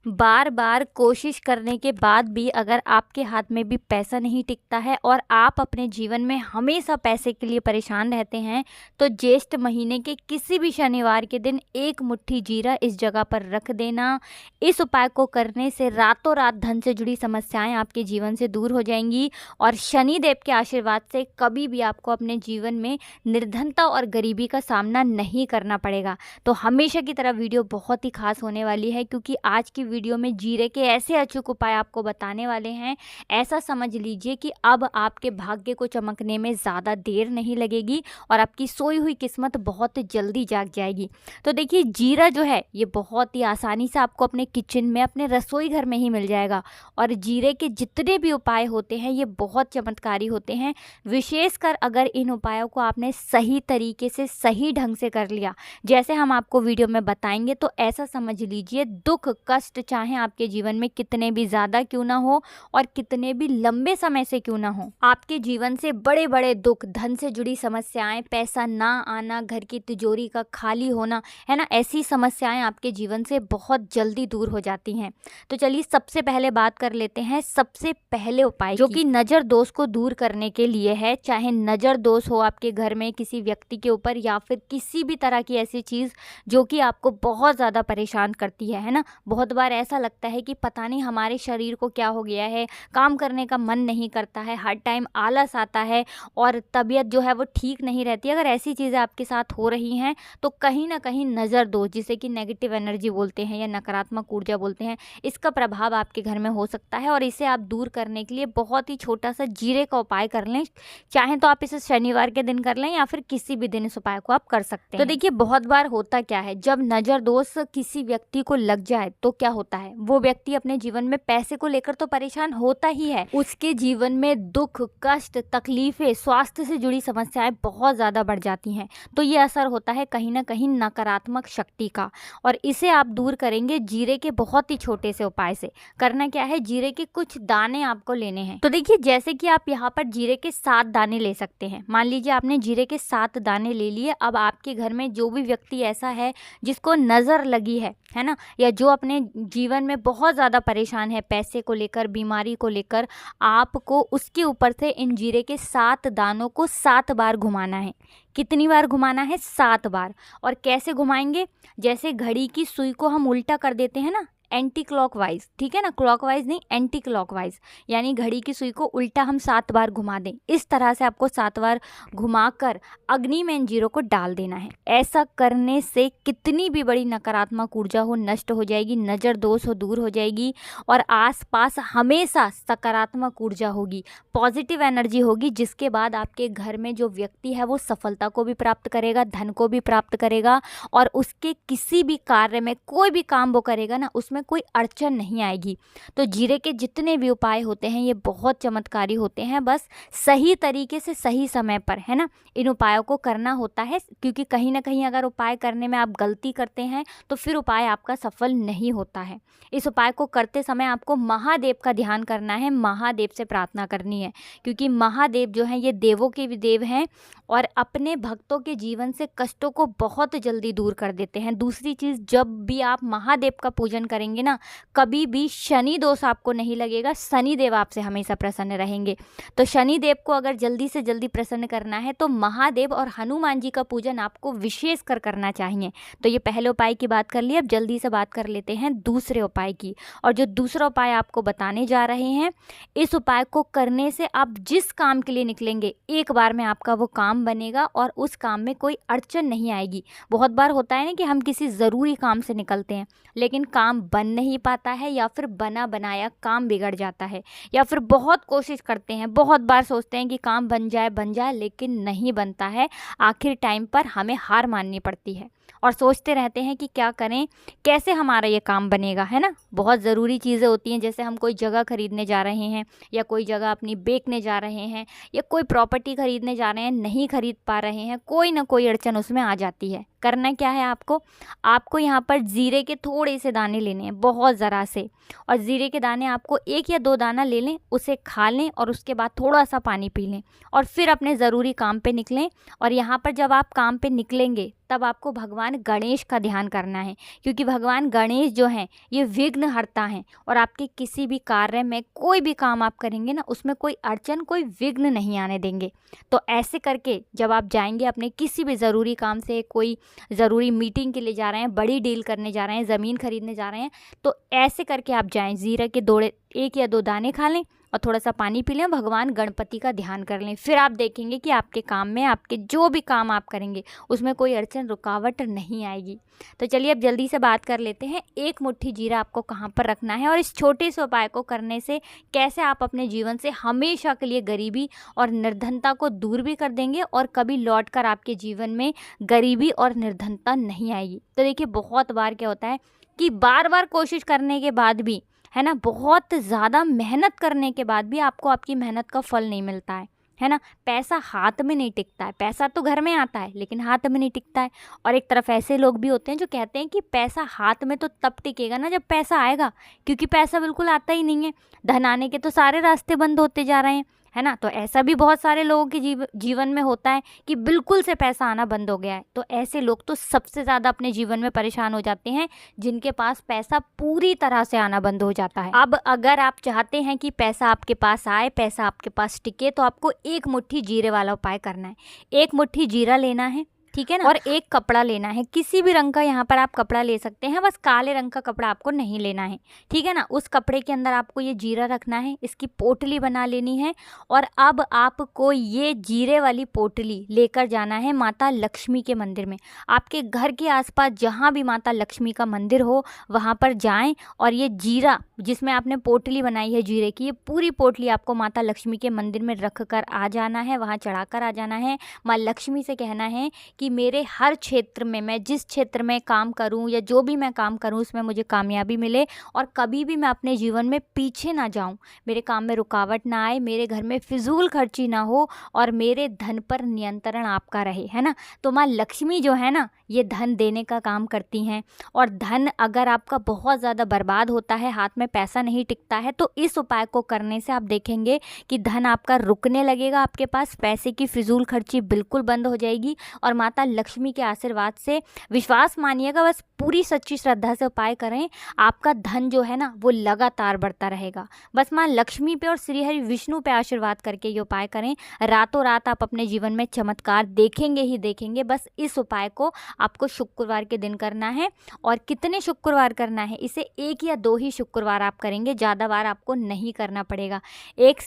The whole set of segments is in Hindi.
बार बार कोशिश करने के बाद भी अगर आपके हाथ में भी पैसा नहीं टिकता है और आप अपने जीवन में हमेशा पैसे के लिए परेशान रहते हैं, तो ज्येष्ठ महीने के किसी भी शनिवार के दिन एक मुट्ठी जीरा इस जगह पर रख देना। इस उपाय को करने से रातों रात धन से जुड़ी समस्याएं आपके जीवन से दूर हो जाएंगी और शनिदेव के आशीर्वाद से कभी भी आपको अपने जीवन में निर्धनता और गरीबी का सामना नहीं करना पड़ेगा। तो हमेशा की तरह वीडियो बहुत ही खास होने वाली है, क्योंकि आज की वीडियो में जीरे के ऐसे अचूक उपाय आपको बताने वाले हैं। ऐसा समझ लीजिए कि अब आपके भाग्य को चमकने में ज़्यादा देर नहीं लगेगी और आपकी सोई हुई किस्मत बहुत जल्दी जाग जाएगी। तो देखिए, जीरा जो है ये बहुत ही आसानी से आपको अपने किचन में, अपने रसोई घर में ही मिल जाएगा। और जीरे के जितने भी उपाय होते हैं ये बहुत चमत्कारी होते हैं, विशेषकर अगर इन उपायों को आपने सही तरीके से, सही ढंग से कर लिया, जैसे हम आपको वीडियो में बताएंगे। तो ऐसा समझ लीजिए, दुख कष्ट चाहे आपके जीवन में कितने भी ज़्यादा क्यों ना हो और कितने भी लंबे समय से क्यों ना हो, आपके जीवन से बड़े बड़े दुख, धन से जुड़ी समस्याएं, पैसा ना आना, घर की तिजोरी का खाली होना, है ना, ऐसी समस्याएं आपके जीवन से बहुत जल्दी दूर हो जाती हैं। तो चलिए सबसे पहले बात कर लेते हैं सबसे पहले उपाय, जो कि नज़र दोष को दूर करने के लिए है। चाहे नज़र दोष हो आपके घर में किसी व्यक्ति के ऊपर, या फिर किसी भी तरह की ऐसी चीज़ जो कि आपको बहुत ज़्यादा परेशान करती है ना। बहुत बार ऐसा लगता है कि पता नहीं हमारे शरीर को क्या हो गया है, काम करने का मन नहीं करता है, हर टाइम आलस आता है और तबीयत जो है वो ठीक नहीं रहती। अगर ऐसी चीज़ें आपके साथ हो रही हैं तो कहीं ना कहीं नज़र दोष, जिसे कि नेगेटिव एनर्जी बोलते हैं या नकारात्मक ऊर्जा बोलते हैं, इसका प्रभाव आपके घर में हो सकता है। और इसे आप दूर करने के लिए बहुत ही छोटा सा जीरे का उपाय कर लें। चाहें तो आप इसे शनिवार के दिन कर लें या फिर किसी भी दिन इस उपाय को आप कर सकते हैं। तो देखिए, बहुत बार होता क्या है, जब नज़र दोष किसी व्यक्ति को लग जाए तो क्या होता है, वो व्यक्ति अपने जीवन में पैसे को लेकर तो परेशान होता ही है, उसके जीवन में दुख कष्ट तकलीफें, स्वास्थ्य से जुड़ी समस्याएं बहुत ज़्यादा बढ़ जाती हैं। तो ये असर होता है कहीं ना कहीं नकारात्मक शक्ति का, और इसे आप दूर करेंगे जीरे के बहुत ही छोटे से उपाय से। करना क्या है, जीरे के कुछ दाने आपको लेने हैं। तो देखिए, जैसे कि आप यहाँ पर जीरे के 7 दाने ले सकते हैं। मान लीजिए आपने जीरे के 7 दाने ले लिए। अब आपके घर में जो भी व्यक्ति ऐसा है जिसको नज़र लगी है ना, या जो अपने जीवन में बहुत ज़्यादा परेशान है पैसे को लेकर, बीमारी को लेकर, आपको उसके ऊपर से इन जीरे के 7 दानों को 7 बार घुमाना है। कितनी बार घुमाना है? 7 बार। और कैसे घुमाएंगे? जैसे घड़ी की सुई को हम उल्टा कर देते हैं ना, एंटी क्लॉकवाइज, ठीक है ना, क्लॉकवाइज नहीं, एंटी क्लॉकवाइज, यानी घड़ी की सुई को उल्टा हम 7 बार घुमा दें। इस तरह से आपको 7 बार घुमाकर अग्नि में इन जीरो को डाल देना है। ऐसा करने से कितनी भी बड़ी नकारात्मक ऊर्जा हो नष्ट हो जाएगी, नज़र दोष हो दूर हो जाएगी और आसपास हमेशा सकारात्मक ऊर्जा होगी, पॉजिटिव एनर्जी होगी, जिसके बाद आपके घर में जो व्यक्ति है वो सफलता को भी प्राप्त करेगा, धन को भी प्राप्त करेगा और उसके किसी भी कार्य में, कोई भी काम वो करेगा ना, उसमें कोई अड़चन नहीं आएगी। तो जीरे के जितने भी उपाय होते हैं ये बहुत चमत्कारी होते हैं, बस सही तरीके से सही समय पर, है ना, इन उपायों को करना होता है। क्योंकि कहीं ना कहीं अगर उपाय करने में आप गलती करते हैं तो फिर उपाय आपका सफल नहीं होता है। इस उपाय को करते समय आपको महादेव का ध्यान करना है, महादेव से प्रार्थना करनी है, क्योंकि महादेव जो हैं ये देवों के भी देव हैं और अपने भक्तों के जीवन से कष्टों को बहुत जल्दी दूर कर देते हैं। दूसरी चीज़, जब भी आप महादेव का पूजन करेंगे ना, कभी भी शनि दोष आपको नहीं लगेगा, शनिदेव आपसे हमेशा प्रसन्न रहेंगे। तो शनिदेव को अगर जल्दी से जल्दी प्रसन्न करना है तो महादेव और हनुमान जी का पूजन आपको विशेष कर करना चाहिए। तो ये पहले उपाय की बात कर ली, अब जल्दी से बात कर लेते हैं दूसरे उपाय की। और जो दूसरा उपाय आपको बताने जा रहे हैं, इस उपाय को करने से आप जिस काम के लिए निकलेंगे एक बार में आपका वो काम बनेगा और उस काम में कोई अड़चन नहीं आएगी। बहुत बार होता है ना कि हम किसी ज़रूरी काम से निकलते हैं लेकिन काम बन नहीं पाता है, या फिर बना बनाया काम बिगड़ जाता है, या फिर बहुत कोशिश करते हैं, बहुत बार सोचते हैं कि काम बन जाए लेकिन नहीं बनता है। आखिर टाइम पर हमें हार माननी पड़ती है और सोचते रहते हैं कि क्या करें, कैसे हमारा ये काम बनेगा, है ना। बहुत ज़रूरी चीज़ें होती हैं, जैसे हम कोई जगह खरीदने जा रहे हैं या कोई जगह अपनी बेचने जा रहे हैं या कोई प्रॉपर्टी खरीदने जा रहे हैं, नहीं खरीद पा रहे हैं, कोई ना कोई अड़चन उसमें आ जाती है। करना क्या है आपको यहाँ पर जीरे के थोड़े से दाने लेने हैं, बहुत ज़रा से, और जीरे के दाने आपको 1 या 2 दाना ले लें, उसे खा लें और उसके बाद थोड़ा सा पानी पी लें और फिर अपने ज़रूरी काम पे निकलें। और यहाँ पर जब आप काम पे निकलेंगे तब आपको भगवान गणेश का ध्यान करना है, क्योंकि भगवान गणेश जो हैं ये विघ्नहर्ता हैं और आपके किसी भी कार्य में, कोई भी काम आप करेंगे ना, उसमें कोई अड़चन, कोई विघ्न नहीं आने देंगे। तो ऐसे करके जब आप जाएंगे अपने किसी भी ज़रूरी काम से, कोई ज़रूरी मीटिंग के लिए जा रहे हैं, बड़ी डील करने जा रहे हैं, ज़मीन खरीदने जा रहे हैं, तो ऐसे करके आप जाएं, जीरा के दो 1 या 2 दाने खा लें और थोड़ा सा पानी पी लें, भगवान गणपति का ध्यान कर लें। फिर आप देखेंगे कि आपके काम में, आपके जो भी काम आप करेंगे उसमें कोई अड़चन, रुकावट नहीं आएगी। तो चलिए अब जल्दी से बात कर लेते हैं, 1 मुट्ठी जीरा आपको कहाँ पर रखना है और इस छोटे से उपाय को करने से कैसे आप अपने जीवन से हमेशा के लिए गरीबी और निर्धनता को दूर भी कर देंगे और कभी लौट कर आपके जीवन में गरीबी और निर्धनता नहीं आएगी। तो देखिए, बहुत बार क्या होता है कि बार बार कोशिश करने के बाद भी, है ना, बहुत ज़्यादा मेहनत करने के बाद भी आपको आपकी मेहनत का फल नहीं मिलता है ना। पैसा हाथ में नहीं टिकता है, पैसा तो घर में आता है लेकिन हाथ में नहीं टिकता है। और एक तरफ ऐसे लोग भी होते हैं जो कहते हैं कि पैसा हाथ में तो तब टिकेगा ना जब पैसा आएगा, क्योंकि पैसा बिल्कुल आता ही नहीं है, धन आने के तो सारे रास्ते बंद होते जा रहे हैं, है ना। तो ऐसा भी बहुत सारे लोगों के जीवन में होता है कि बिल्कुल से पैसा आना बंद हो गया है। तो ऐसे लोग तो सबसे ज़्यादा अपने जीवन में परेशान हो जाते हैं जिनके पास पैसा पूरी तरह से आना बंद हो जाता है। अब अगर आप चाहते हैं कि पैसा आपके पास आए, पैसा आपके पास टिके, तो आपको 1 मुट्ठी जीरे वाला उपाय करना है। 1 मुट्ठी जीरा लेना है, ठीक है ना, और 1 कपड़ा लेना है, किसी भी रंग का यहाँ पर आप कपड़ा ले सकते हैं, बस काले रंग का कपड़ा आपको नहीं लेना है, ठीक है ना। उस कपड़े के अंदर आपको ये जीरा रखना है, इसकी पोटली बना लेनी है और अब आपको ये जीरे वाली पोटली लेकर जाना है माता लक्ष्मी के मंदिर में। आपके घर के आसपास जहाँ भी माता लक्ष्मी का मंदिर हो वहाँ पर जाएं और ये जीरा जिसमें आपने पोटली बनाई है जीरे की, ये पूरी पोटली आपको माता लक्ष्मी के मंदिर में रख कर आ जाना है, वहाँ चढ़ा कर आ जाना है। माँ लक्ष्मी से कहना है कि मेरे हर क्षेत्र में, मैं जिस क्षेत्र में काम करूं या जो भी मैं काम करूं उसमें मुझे कामयाबी मिले और कभी भी मैं अपने जीवन में पीछे ना जाऊं, मेरे काम में रुकावट ना आए, मेरे घर में फिजूल खर्ची ना हो और मेरे धन पर नियंत्रण आपका रहे, है ना। तो माँ लक्ष्मी जो है ना, ये धन देने का काम करती हैं और धन अगर आपका बहुत ज़्यादा बर्बाद होता है, हाथ में पैसा नहीं टिकता है, तो इस उपाय को करने से आप देखेंगे कि धन आपका रुकने लगेगा, आपके पास पैसे की फिजूल खर्ची बिल्कुल बंद हो जाएगी और माता लक्ष्मी के आशीर्वाद से, विश्वास मानिएगा, बस पूरी सच्ची श्रद्धा से उपाय करें, आपका धन जो है ना वो लगातार बढ़ता रहेगा। बस माँ लक्ष्मी पे और श्री हरि विष्णु पे आशीर्वाद करके ये उपाय करें, रातों रात आप अपने जीवन में चमत्कार देखेंगे ही देखेंगे। बस इस उपाय को आपको शुक्रवार के दिन करना है और कितने शुक्रवार करना है, इसे 1 या 2 ही शुक्रवार आप करेंगे, ज़्यादा बार आपको नहीं करना पड़ेगा। एक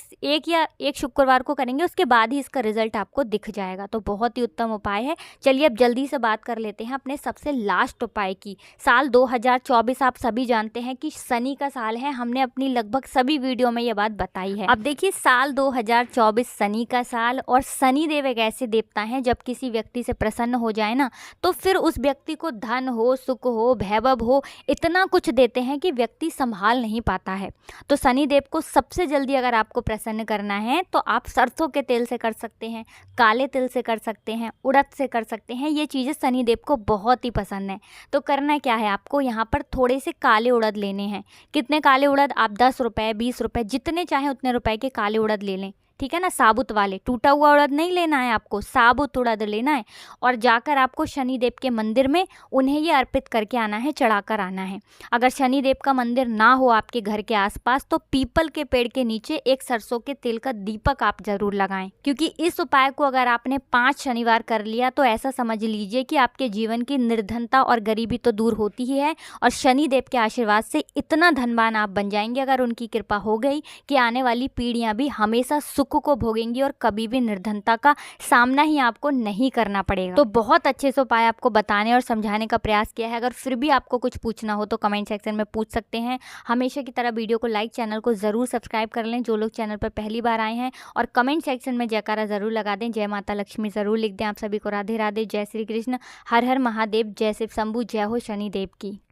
शुक्रवार को करेंगे, उसके बाद ही इसका रिजल्ट आपको दिख जाएगा। तो बहुत ही उत्तम उपाय है। चलिए अब जल्दी से बात कर लेते हैं अपने सबसे लास्ट उपाय की। साल 2024 आप सभी जानते हैं कि शनि का साल है, हमने अपनी लगभग सभी वीडियो में ये बात बताई है। अब देखिए, साल 2024 शनि का साल, और शनि देव एक ऐसे देवता हैं जब किसी व्यक्ति से प्रसन्न हो जाए ना तो फिर उस व्यक्ति को धन हो, सुख हो, वैभव हो, इतना कुछ देते हैं कि व्यक्ति संभाल नहीं पाता है। तो शनि देव को सबसे जल्दी अगर आपको प्रसन्न करना है तो आप सरसों के तेल से कर सकते हैं, काले तिल से कर सकते हैं, उड़द से कर सकते हैं। ये चीज़ें शनि देव को बहुत ही पसंद है। तो करना क्या है, आपको यहाँ पर थोड़े से काले उड़द लेने हैं। कितने काले उड़द, आप 10 रुपये, 20 रुपये, जितने चाहें उतने रुपए के काले उड़द ले लें, ठीक है ना। साबुत वाले, टूटा हुआ उड़द नहीं लेना है आपको, साबुत उड़द लेना है और जाकर आपको शनिदेव के मंदिर में उन्हें ये अर्पित करके आना है, चढ़ाकर आना है। अगर शनिदेव का मंदिर ना हो आपके घर के आसपास तो पीपल के पेड़ के नीचे एक सरसों के तेल का दीपक आप जरूर लगाएं, क्योंकि इस उपाय को अगर आपने 5 शनिवार कर लिया तो ऐसा समझ लीजिए कि आपके जीवन की निर्धनता और गरीबी तो दूर होती ही है और शनिदेव के आशीर्वाद से इतना धनवान आप बन जाएंगे, अगर उनकी कृपा हो गई, कि आने वाली पीढ़ियां भी हमेशा सुख को भोगेंगी और कभी भी निर्धनता का सामना ही आपको नहीं करना पड़ेगा। तो बहुत अच्छे से उपाय आपको बताने और समझाने का प्रयास किया है। अगर फिर भी आपको कुछ पूछना हो तो कमेंट सेक्शन में पूछ सकते हैं। हमेशा की तरह वीडियो को लाइक, चैनल को जरूर सब्सक्राइब कर लें जो लोग चैनल पर पहली बार आए हैं, और कमेंट सेक्शन में जयकारा जरूर लगा दें, जय माता लक्ष्मी जरूर लिख दें। आप सभी को राधे राधे, जय श्री कृष्ण, हर हर महादेव, जय शिव शंभू, जय हो शनिदेव की।